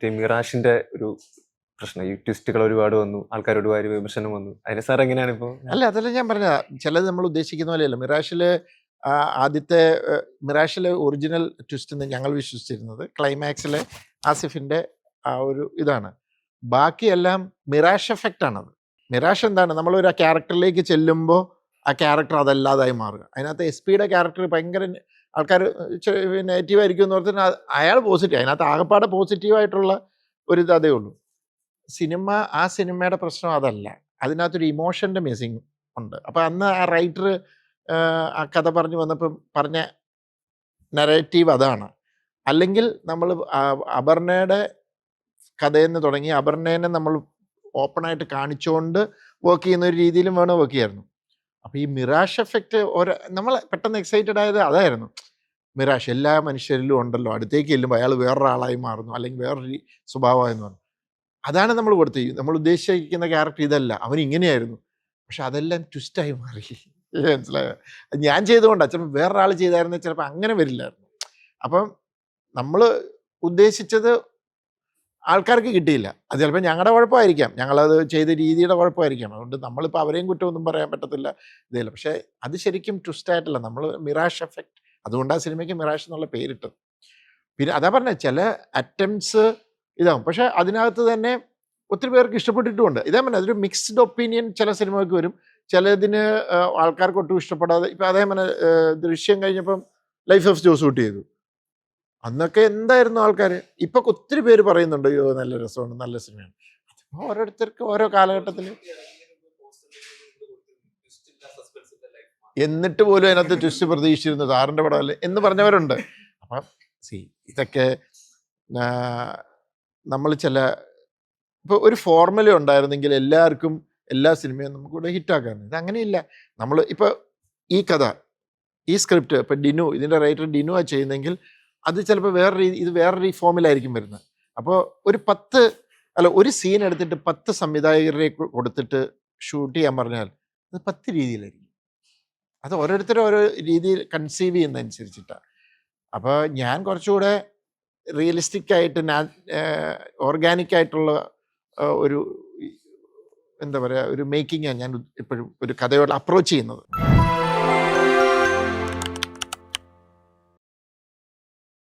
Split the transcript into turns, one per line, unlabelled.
മറ്റേ മിറാഷിന്റെ ഒരു പ്രശ്നം, ഈ ട്വിസ്റ്റുകൾ ഒരുപാട് വന്നു, ആൾക്കാർ ഒരുപാട് വിമർശനം വന്നു. അതിന് സാർ എങ്ങനെയാണ് ഇപ്പോൾ?
അല്ല, അതല്ല ഞാൻ പറഞ്ഞ, ചിലത് നമ്മൾ ഉദ്ദേശിക്കുന്ന പോലെയല്ല. ആദ്യത്തെ മിറാഷിലെ ഒറിജിനൽ ട്വിസ്റ്റ് എന്ന് ഞങ്ങൾ വിശ്വസിച്ചിരുന്നത് ക്ലൈമാക്സിലെ ആസിഫിന്റെ ആ ഒരു ഇതാണ്. ബാക്കിയെല്ലാം മിറാഷ് എഫക്റ്റ് ആണത്. മിറാഷ് എന്താണ്, നമ്മളൊരു ആ ക്യാരക്ടറിലേക്ക് ചെല്ലുമ്പോൾ ആ ക്യാരക്ടർ അതല്ലാതായി മാറുക. അതിനകത്ത് എസ് പിയുടെ ക്യാരക്ടർ ഭയങ്കര ആൾക്കാർ നെഗറ്റീവ് ആയിരിക്കും എന്ന് പറഞ്ഞാൽ അയാൾ പോസിറ്റീവ്, അതിനകത്ത് ആകെപ്പാടെ പോസിറ്റീവായിട്ടുള്ള ഒരു അതേ ഉള്ളൂ. ആ സിനിമയുടെ പ്രശ്നം അതല്ല, അതിനകത്തൊരു ഇമോഷൻ്റെ മിസ്സിങ് ഉണ്ട്. അപ്പം അന്ന് ആ റൈറ്റർ ആ കഥ പറഞ്ഞു വന്നപ്പം പറഞ്ഞ നറേറ്റീവ് അതാണ്. അല്ലെങ്കിൽ നമ്മൾ അപർണയുടെ കഥയെന്ന് തുടങ്ങി അപർണേനെ നമ്മൾ ഓപ്പണായിട്ട് കാണിച്ചുകൊണ്ട് വർക്ക് ചെയ്യുന്ന ഒരു രീതിയിലും വേണം വർക്ക് ചെയ്യായിരുന്നു. അപ്പോൾ ഈ മിറാഷ് എഫക്റ്റ് നമ്മൾ പെട്ടെന്ന് എക്സൈറ്റഡ് ആയത് അതായിരുന്നു. മിറാഷ് എല്ലാ മനുഷ്യരിലും ഉണ്ടല്ലോ, അടുത്തേക്ക് ചെല്ലുമ്പോൾ അയാൾ വേറൊരാളായി മാറുന്നു, അല്ലെങ്കിൽ വേറൊരു സ്വഭാവമായെന്ന് പറഞ്ഞു. അതാണ് നമ്മൾ കൊടുത്തത്. നമ്മൾ ഉദ്ദേശിക്കുന്ന ക്യാരക്ടർ ഇതല്ല, അവൻ ഇങ്ങനെയായിരുന്നു. പക്ഷെ അതെല്ലാം ട്വിസ്റ്റായി മാറി. മനസ്സിലായോ? ഞാൻ ചെയ്തുകൊണ്ടാണ്. ചിലപ്പോൾ വേറൊരാൾ ചെയ്തായിരുന്നു ചിലപ്പോൾ അങ്ങനെ വരില്ലായിരുന്നു. അപ്പം നമ്മൾ ഉദ്ദേശിച്ചത് ആൾക്കാർക്ക് കിട്ടിയില്ല. അത് ചിലപ്പോൾ ഞങ്ങളുടെ കുഴപ്പമായിരിക്കാം, ഞങ്ങളത് ചെയ്ത രീതിയുടെ കുഴപ്പമായിരിക്കാം. അതുകൊണ്ട് നമ്മളിപ്പോൾ അവരെയും കുറ്റമൊന്നും പറയാൻ പറ്റത്തില്ല, ഇതില്ല. പക്ഷേ അത് ശരിക്കും ട്വിസ്റ്റായിട്ടല്ല, നമ്മൾ മിറാഷ് എഫക്റ്റ്, അതുകൊണ്ടാണ് സിനിമയ്ക്ക് മിറാഷ് എന്നുള്ള പേരിട്ടത്. പിന്നെ അതാ പറഞ്ഞത്, ചില അറ്റംപ്റ്റ്സ് ഇതാവും, പക്ഷെ അതിനകത്ത് തന്നെ ഒത്തിരി പേർക്ക് ഇഷ്ടപ്പെട്ടിട്ടുമുണ്ട്. ഇതാ പറഞ്ഞത്, അതൊരു മിക്സ്ഡ് ഒപ്പീനിയൻ ചില സിനിമയ്ക്ക് വരും, ചിലതിന് ആൾക്കാർക്ക് ഒട്ടും ഇഷ്ടപ്പെടാതെ. ഇപ്പം അതേപോലെ ദൃശ്യം കഴിഞ്ഞപ്പം ലൈഫ് ഓഫ് ജോസ് ഷൂട്ട് ചെയ്തു, അന്നൊക്കെ എന്തായിരുന്നു ആൾക്കാർ. ഇപ്പം ഒത്തിരി പേര് പറയുന്നുണ്ട് അയ്യോ നല്ല രസമാണ്, നല്ല സിനിമയാണ്. അതിപ്പോൾ ഓരോരുത്തർക്ക് ഓരോ കാലഘട്ടത്തിൽ, എന്നിട്ട് പോലും അതിനകത്ത് ട്വിസ്റ്റ് പ്രതീക്ഷിച്ചിരുന്നു, സാറിൻ്റെ പടമല്ലേ എന്ന് പറഞ്ഞവരുണ്ട്. അപ്പം ഇതൊക്കെ നമ്മൾ ഇപ്പോൾ ഒരു ഫോർമുല ഉണ്ടായിരുന്നെങ്കിൽ എല്ലാവർക്കും എല്ലാ സിനിമയും നമുക്കിവിടെ ഹിറ്റാക്കാറുണ്ട്. ഇത് അങ്ങനെയില്ല. നമ്മൾ ഇപ്പോൾ ഈ കഥ, ഈ സ്ക്രിപ്റ്റ് ഇപ്പോൾ ഇതിൻ്റെ റൈറ്റർ ഡിനു ആ ചെയ്യുന്നെങ്കിൽ അത് ചിലപ്പോൾ വേറൊരു ഫോമിലായിരിക്കും വരുന്നത്. അപ്പോൾ ഒരു സീൻ എടുത്തിട്ട് 10 സംവിധായകരെ കൊടുത്തിട്ട് ഷൂട്ട് ചെയ്യാൻ പറഞ്ഞാൽ അത് 10 രീതിയിലായിരിക്കും. അത് ഓരോരുത്തരും ഓരോ രീതിയിൽ കൺസീവ് ചെയ്യുന്നതനുസരിച്ചിട്ടാണ്. അപ്പോൾ ഞാൻ കുറച്ചുകൂടെ റിയലിസ്റ്റിക് ആയിട്ട് ഓർഗാനിക് ആയിട്ടുള്ള ഒരു എന്താ പറയുക, ഒരു മേക്കിങ്ങാണ് ഞാൻ എപ്പോഴും ഒരു കഥയോട് അപ്രോച്ച് ചെയ്യുന്നത്.